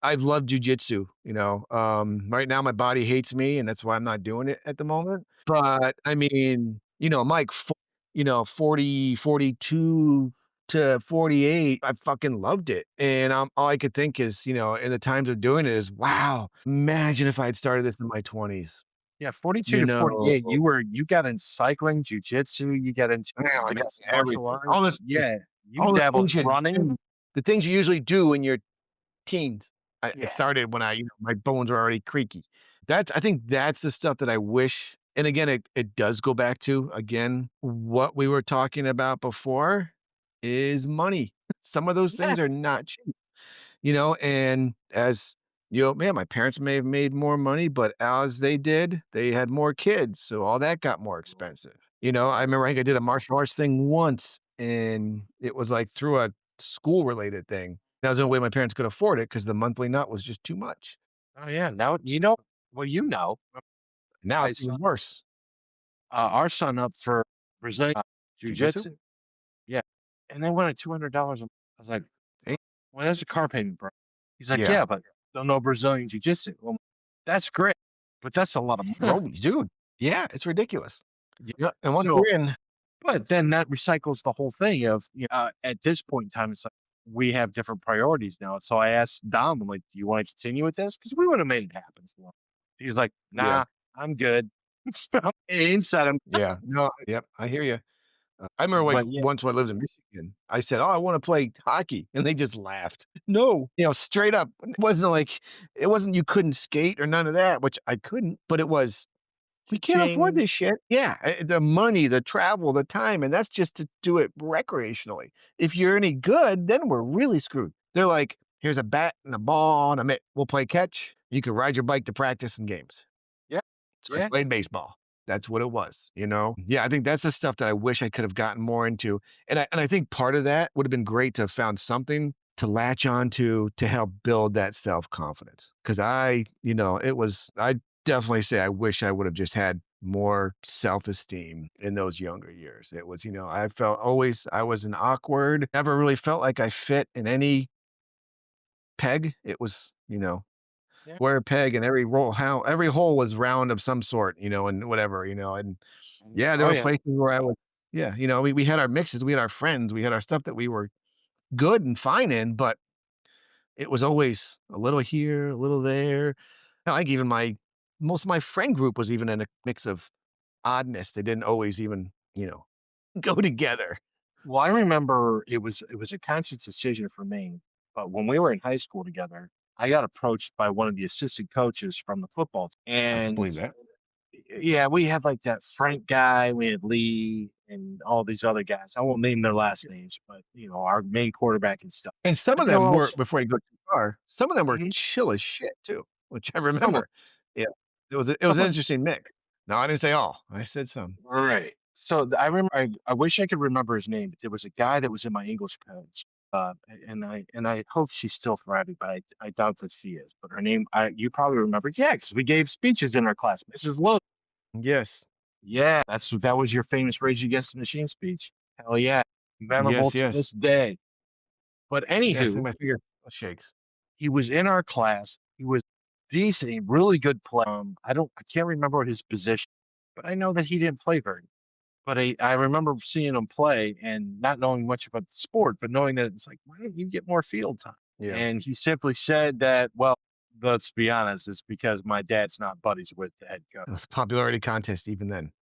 I've loved jujitsu, right now my body hates me and that's why I'm not doing it at the moment. But I mean, Mike, 40, 42 to 48, I fucking loved it. And all I could think is, in the times of doing it is, wow, imagine if I'd started this in my 20s, Yeah, 42 you to know, 48, you got in cycling, jujitsu, you got into man, I mean, mixed martial everything, all arts. Yeah, you all the dabbled things you running. do, the things you usually do when you're teens. It Yeah. started when my bones were already creaky. I think that's the stuff that I wish, and again, it does go back to, again, what we were talking about before is money. Some of those Yeah. things are not cheap, and man, my parents may have made more money, but as they did, they had more kids, so all that got more expensive. I remember I think I did a martial arts thing once, and it was, like, through a school-related thing. That was the only way my parents could afford it because the monthly nut was just too much. Oh, yeah, now you know well, Now my it's even son worse. our son up for Brazilian Jujitsu? jiu-jitsu. Yeah, and they wanted $200 I was like, Eh "Well, that's a car payment, bro." He's like, yeah. "Yeah, but don't know Brazilian jiu-jitsu." Well, that's great, but that's a lot of money. Bro, dude. Yeah, it's ridiculous. Yeah, Yeah, and once so you're in but then that recycles the whole thing of, at this point in time, it's like we have different priorities now. So I asked Dom, I'm like, "Do you want to continue with this?" Because we would have made it happen for him. He's like, yeah, "Nah, I'm good." So, inside, I'm yeah. No, yep, I hear you. I remember, like, but yeah, once when I lived in Michigan, I said, "Oh, I wanna play hockey," and they just laughed. No, straight up. It wasn't you couldn't skate or none of that, which I couldn't, but it was, "We can't afford ching. this shit." Yeah, the money, the travel, the time, and that's just to do it recreationally. If you're any good, then we're really screwed. They're like, "Here's a bat and a ball and a mitt. We'll play catch. You can ride your bike to practice and games." Yeah, So I yeah, played baseball. That's what it was? Yeah, I think that's the stuff that I wish I could have gotten more into, and I think part of that would have been great to have found something to latch on to help build that self-confidence. 'Cause I definitely say I wish I would have just had more self-esteem in those younger years. It was, I felt always I was an awkward, never really felt like I fit in any peg. It was, yeah, square peg and every hole was round of some sort, and whatever, and yeah, there oh were yeah. places where I was yeah, we had our mixes, we had our friends, we had our stuff that we were good and fine in, but it was always a little here, a little there. I think even my most of my friend group was even in a mix of oddness. They didn't always even, go together. Well, I remember it was a conscious decision for me. But when we were in high school together, I got approached by one of the assistant coaches from the football team, I and believe that. yeah, we had like that Frank guy, we had Lee, and all these other guys. I won't name their last names, but our main quarterback and stuff. And some But of they were them all were before you go too far, some of them were mhm, chill as shit too, which I some of remember. Yeah. It was some an of interesting mix. No, I didn't say all. I said some. right. So I remember. I wish I could remember his name, but there was a guy that was in my English coach, and I hope she's still thriving, but I doubt that she is. But her name, you probably remember, yeah, because we gave speeches in our class. Mrs. Lowe. Yes. Yeah, that was your famous Rage Against the Machine speech. Hell yeah, memorable Yes, to this yes. day. But Yes, and anywho, my finger shakes. he was in our class. He was decent, a really good player. I can't remember his position, but I know that he didn't play very. But I remember seeing him play and not knowing much about the sport, but knowing that it's like, why don't you get more field time? Yeah. And he simply said that, well, let's be honest, it's because my dad's not buddies with the head coach. It was a popularity contest even then.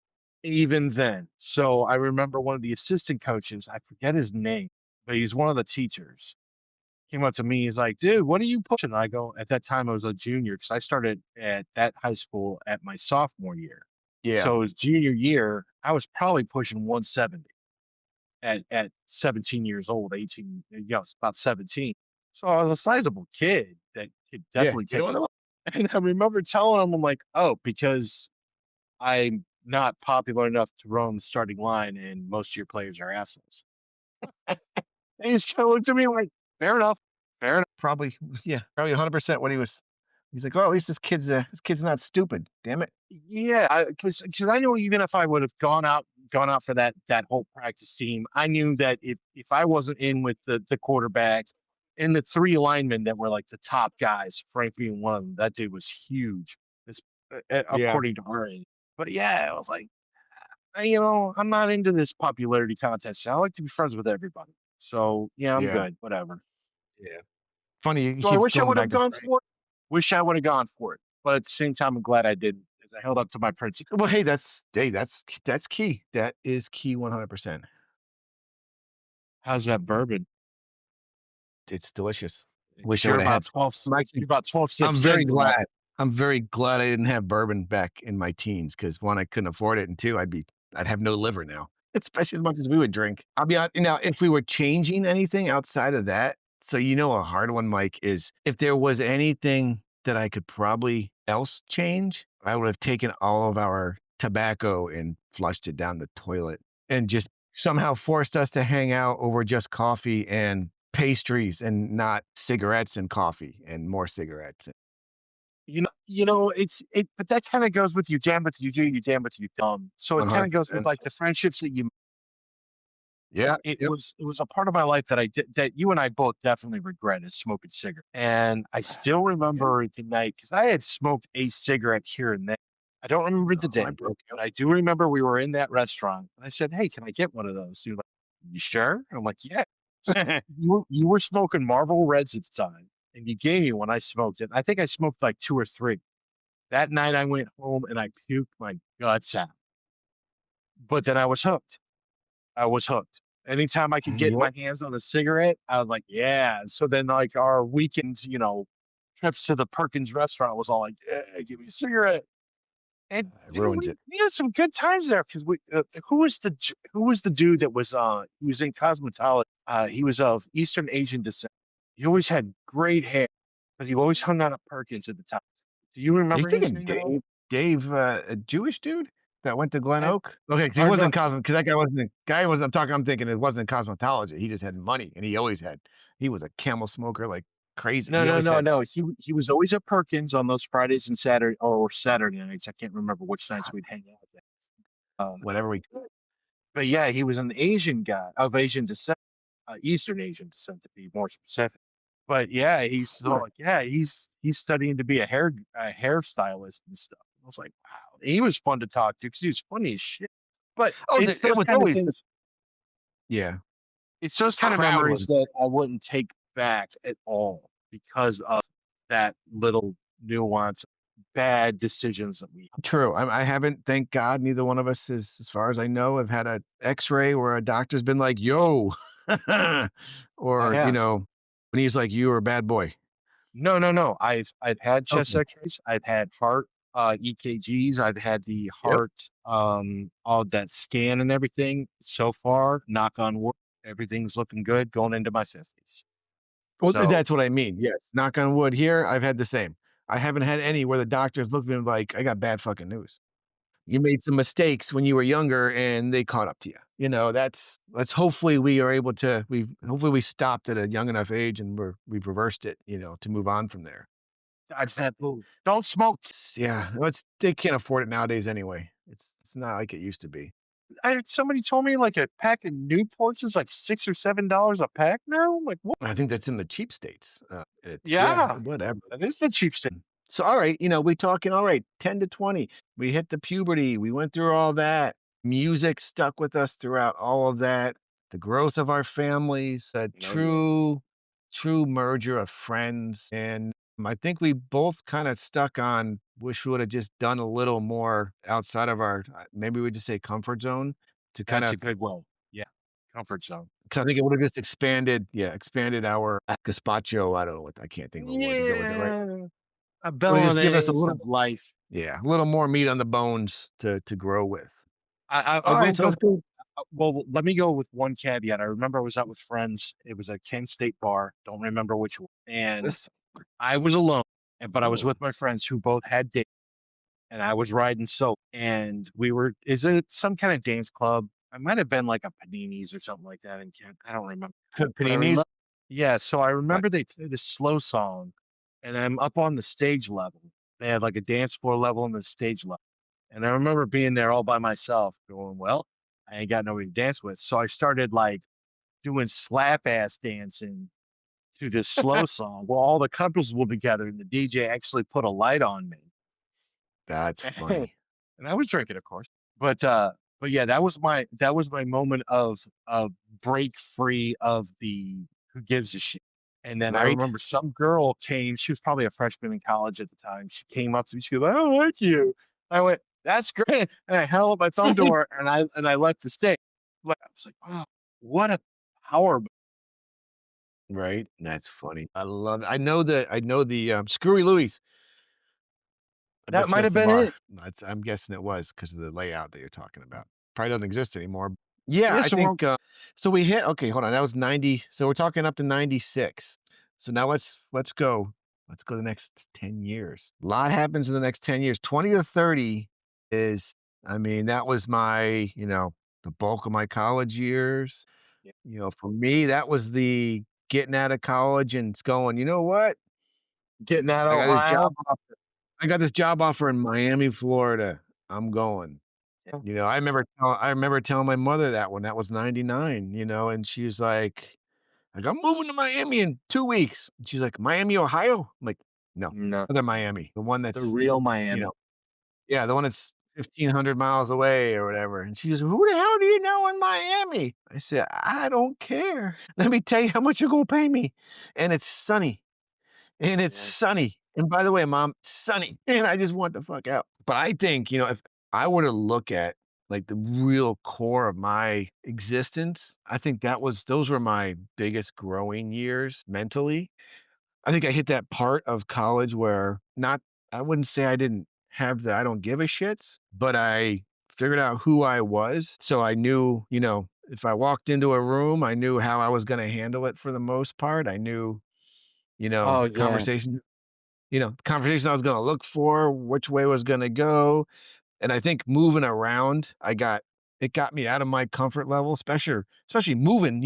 Even then. So I remember one of the assistant coaches, I forget his name, but he's one of the teachers. Came up to me, he's like, "Dude, what are you pushing?" I go, at that time I was a junior because I started at that high school at my sophomore year. Yeah. So it was junior year, I was probably pushing 170 at 17 years old, 18, it's about 17. So I was a sizable kid that could Yeah. definitely You take know it. what? And I remember telling him, I'm like, "Oh, because I'm not popular enough to run the starting line, and most of your players are assholes." And he just kinda looked at me like, "Fair enough, fair enough." Probably, yeah, probably 100% when he's like, "Oh, at least this kid's not stupid, damn it." Yeah, because I knew even if I would have gone out for that whole practice team, I knew that if I wasn't in with the quarterback, and the 3 linemen that were, like, the top guys, Frank being one of them, that dude was huge, this Yeah. according to our age. But, yeah, I was like, I'm not into this popularity contest. I like to be friends with everybody. So, yeah, I'm Yeah. good, whatever. Yeah. Funny you Do I keep wish I going would back have to gone Frank. for it? Wish I would have gone for it, but at the same time, I'm glad I didn't, 'cause I held up to my principles. Well, hey, that's key. That is key 100%. How's that bourbon? It's delicious. Wish 'Cause I woulda had I'm you're actually about 12 I'm sips very into that. glad. I'm very glad I didn't have bourbon back in my teens because 1, I couldn't afford it, and 2, I'd have no liver now, especially as much as we would drink. I'll be hon now, if we were changing anything outside of that, so a hard one, Mike, is if there was anything that I could probably else change, I would have taken all of our tobacco and flushed it down the toilet and just somehow forced us to hang out over just coffee and pastries and not cigarettes and coffee and more cigarettes. But that kinda goes with you damn it you do, you damn it you don't. So it kinda goes with, 100%. like, the friendships that you Yeah, it yep. was it was a part of my life that I did that you and I both definitely regret is smoking cigarettes. And I still Yeah. remember the night because I had smoked a cigarette here and there. I don't remember the Oh, I day, broke you. but I do remember we were in that restaurant, and I said, "Hey, can I get one of those?" You're like, "You sure?" I'm like, "Yeah." You were smoking Marlboro Reds at the time, and you gave me one, I smoked it. I think I smoked, like, 2 or 3. That night, I went home and I puked my guts out, but then I was hooked. I was hooked. Anytime I could get Yep. my hands on a cigarette, I was like, "Yeah." So then, like, our weekends, trips to the Perkins restaurant was all like, "Yeah, give me a cigarette." And, It dude, ruins we it. we had some good times there because who was the dude that was, he was in cosmetology, he was of Eastern Asian descent. He always had great hair, but he always hung out at Perkins at the time. Do you Are you remember his thinking name at all? A Jewish dude that went to Glen I Oak? Okay, because he or no wasn't cosmo because that guy wasn't I'm thinking it wasn't cosmetology, he just had money, and he was a camel smoker like crazy. No, He no, always no, had no. He was always at Perkins on those Fridays and Saturday nights. I can't remember which nights we'd hang out there. whatever we But yeah, he was an Asian guy of Asian descent, Eastern Asian descent to be more specific. But yeah, he's so Sure. like, yeah, he's studying to be a hairstylist and stuff. I was like, wow, he was fun to talk to because he was funny as shit. But Oh, it's it those was kind of always things. yeah, It's those kind of crowd memories was that I wouldn't take back at all because of that little nuance, bad decisions that we true. I haven't, thank God, neither one of us is, as far as I know, have had a X-ray where a doctor's been like, "Yo," I or, have. when he's like, "You were a bad boy." No, no, no. I've had chest Okay. X-rays. I've had heart EKGs. I've had the Yep. heart all that scan and everything. So far, knock on wood, everything's looking good going into my 50s. Well, So that's what I mean, yes. Knock on wood here, I've had the same. I haven't had any where the doctors looked at me like, "I got bad fucking news. You made some mistakes when you were younger and they caught up to you." That's hopefully we are able to hopefully we stopped at a young enough age and we've reversed it, to move on from there. dodge that bullet. Don't smoke. Yeah, well, it's they can't afford it nowadays anyway. It's not like it used to be. Somebody told me like a pack of Newports is like $6 or $7 a pack now. I'm like, what? I think that's in the cheap states. It's yeah, Yeah, whatever. that is the cheap state. So, all right, we talking, all right, 10 to 20. We hit the puberty. We went through all that. Music stuck with us throughout all of that. The growth of our families, a Oh yeah. true merger of friends. And I think we both kind of stuck on wish we would have just done a little more outside of our, maybe we just say comfort zone to kind That's a of, good one. Yeah. Comfort zone. because I think it would have just expanded our gazpacho. I don't know what, I can't think of a word to go with it, right? Yeah. A Would have just given us a bolognese little of life. yeah, a little more meat on the bones to grow with. I will Alright, go sounds cool. well, let me go with one caveat. I remember I was out with friends. It was a Kent State bar, don't remember which one, and This I was alone, but I was oh, with my friends who both had dates, and I was riding solo, and we were is it some kind of dance club? I might have been like a Panini's or something like that in Kent, I don't remember, but I paninis? remember yeah, so I Right. remember they played this slow song, and I'm up on the stage level. They had like a dance floor level and the stage level. And I remember being there all by myself going, well, I ain't got nobody to dance with. So I started like doing slap ass dancing to this slow song where all the couples will be together and the DJ actually put a light on me. That's funny. And I was drinking, of course. But but yeah, that was my moment of break free of the who gives a shit. And then I Right? remember some girl came, she was probably a freshman in college at the time. She came up to me, she was like, "I like you." I went, "That's great." And I held up my thumb to her and I left the stage. Like I was like, "Wow, what a power." Right? That's funny. I love it. Screwy Louie's. I That bet you might that's have the been bar. it. I'm guessing it was because of the layout that you're talking about. Probably doesn't exist anymore. Yeah, Yeah, I so we're think, so we hit okay, hold on, that was 90, so we're talking up to 96. So now let's go the next 10 years. A lot happens in the next 10 years. 20 to 30 is I mean, that was my, the bulk of my college years. yeah, For me, that was the getting out of college and it's going, "You know what? getting out I of got this job Ohio. offer I got this job offer in Miami, Florida. I'm going." Yeah. I remember telling my mother that when that was 99, and she was like, "I'm moving to Miami in 2 weeks." And she's like, "Miami, Ohio?" I'm like, "No, No, other Miami, the one the that's, real you Miami. know" yeah, the one that's 1,500 miles away or whatever. And she goes, "Who the hell do you know in Miami?" I said, "I don't care. Let me tell you how much you're gonna pay me, and it's sunny." And it's Yeah. sunny. And by the way, mom, sunny. And I just want the fuck out. But I think, if I were to look at like the real core of my existence, I think those were my biggest growing years mentally. I think I hit that part of college where I wouldn't say I didn't have the I don't give a shits, but I figured out who I was. So I knew, if I walked into a room, I knew how I was going to handle it for the most part. I knew, Oh, the yeah. conversation I was gonna look for, which way was gonna go, and I think moving around, it got me out of my comfort level, especially moving,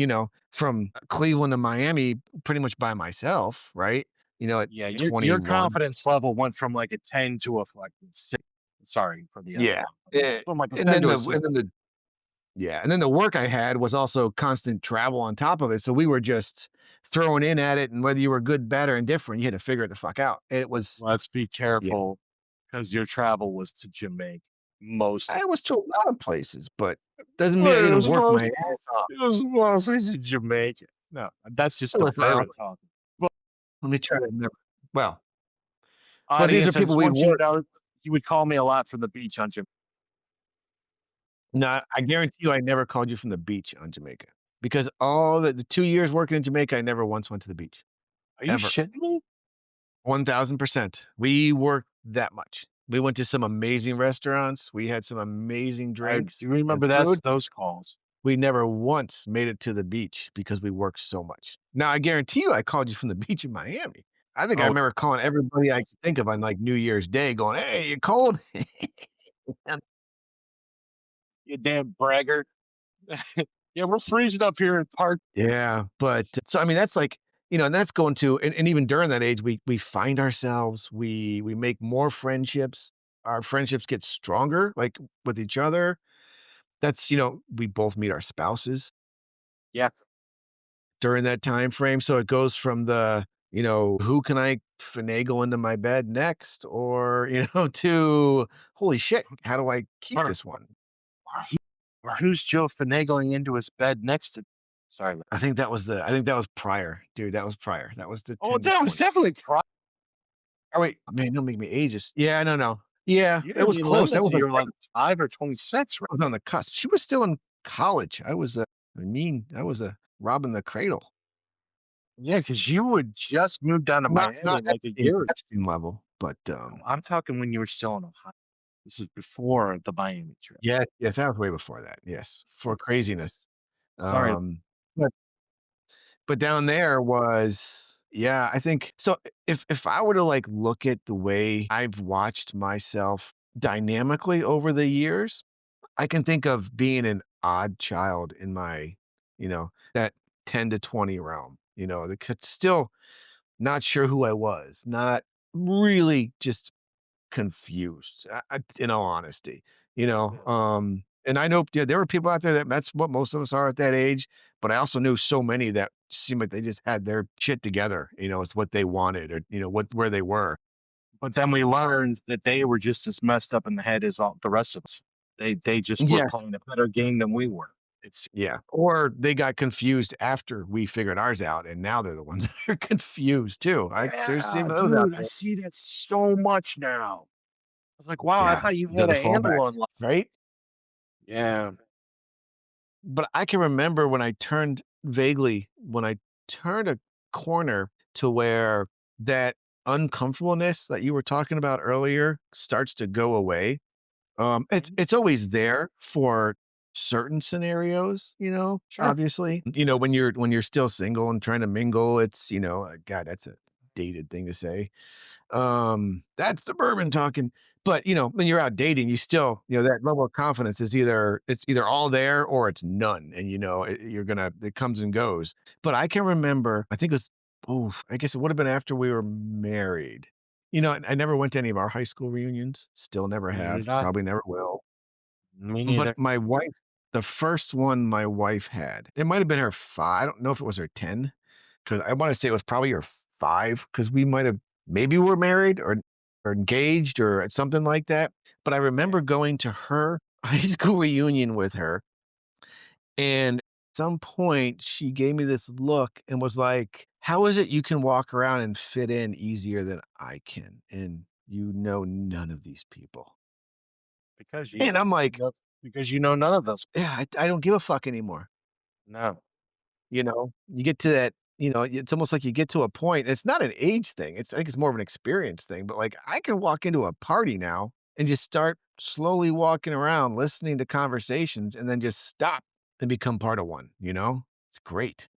from Cleveland to Miami pretty much by myself, right? At Yeah, your 21. confidence level went from, like, a 10 to a fucking 6. Sorry for the Yeah, F-bomb. eh, From, like, a and 10 then to a the 6. and then the work I had was also constant travel on top of it, so we were just throwing in at it, and whether you were good, bad, or indifferent, you had to figure it the fuck out. It was Let's be Yeah. careful, because your travel was to Jamaica, most of I was to a lot of places, but doesn't mean I well, it didn't was work my mostly ass off. to Jamaica. No, that's just the Listen, bourbon talking. But, let me try to remember. Well, these are audience, I people just we'd want you to work. know you would call me a lot from the beach on Jamaica. No, I guarantee you I never called you from the beach on Jamaica because all the 2 years working in Jamaica, I never once went to the beach, Are you ever. shitting me? 1,000%. We worked that much. We went to some amazing restaurants. We had some amazing I drinks do and remember food. those calls. We never once made it to the beach because we worked so much. Now, I guarantee you I called you from the beach in Miami. I think I Oh, remember calling everybody I could think of on, like, New Year's Day going, "Hey, you cold?" And you damn braggart. Yeah, we're freezing up here in Park. yeah, but so, I mean, that's like and that's going to and even during that age, we find ourselves, we make more friendships. Our friendships get stronger, like, with each other. That's we both meet our spouses Yeah. during that time frame. So it goes from who can I finagle into my bed next? Or, to holy shit, how do I keep Or this one? or he or who's Joe finagling into his bed next to sorry. I think that was prior, dude. That was prior. That was the Oh, 10 to that was 20. definitely Oh wait, man, don't make me ageist. Yeah, no, no. Yeah, you it didn't was even live close. That was until like you were, like, 5 or 26, right? I was on the cusp. She was still in college. I was robbing the cradle. Yeah, because you would just moved down to Not Miami, like, a Epstein year. Epstein level, but, No, I'm talking when you were still in Ohio. This is before the Miami trip. yes, yes, that was way before that, yes, for craziness. Sorry. Um, but down there was yeah, I think so if I were to, like, look at the way I've watched myself dynamically over the years, I can think of being an odd child in my, that 10 to 20 realm, that could still not sure who I was, not really just confused, in all honesty, Yeah. and I know, yeah, there were people out there that's what most of us are at that age, but I also knew so many that seemed like they just had their shit together, it's what they wanted or, where they were. But then we learned that they were just as messed up in the head as all the rest of us. They just were Yeah. playing a better game than we were. It's Yeah. Or they got confused after we figured ours out, and now they're the ones that are confused too. There's yeah, some of those out dude, I there. see that so much now. I was like, wow, I Yeah. thought you They're had the a handle fallback, on life. right? Yeah. But I can remember when I turned a corner to where that uncomfortableness that you were talking about earlier starts to go away. It's Mhm. it's always there for certain scenarios, Sure. obviously. When you're still single and trying to mingle, God, that's a dated thing to say. That's the bourbon talking. But, when you're out dating, you still, that level of confidence is it's either all there or it's none. And it comes and goes. But I can remember, I think it was, oh, I guess it would have been after we were married. I never went to any of our high school reunions, still never Neither have, did I. probably never will. Me But neither. my wife, the first one my wife had, it might have been her five. I don't know if it was her 10, because I want to say it was probably her five, because we might have maybe were married or engaged or something like that. But I Yeah. remember going to her high school reunion with her, and at some point she gave me this look and was like, "How is it you can walk around and fit in easier than I can? And you know none of these people." Because And I'm you like, know because you know none of those. "Yeah, I don't give a fuck anymore." No. You get to that, it's almost like you get to a point, it's not an age thing, I think it's more of an experience thing, but, like, I can walk into a party now and just start slowly walking around, listening to conversations, and then just stop and become part of one, It's great.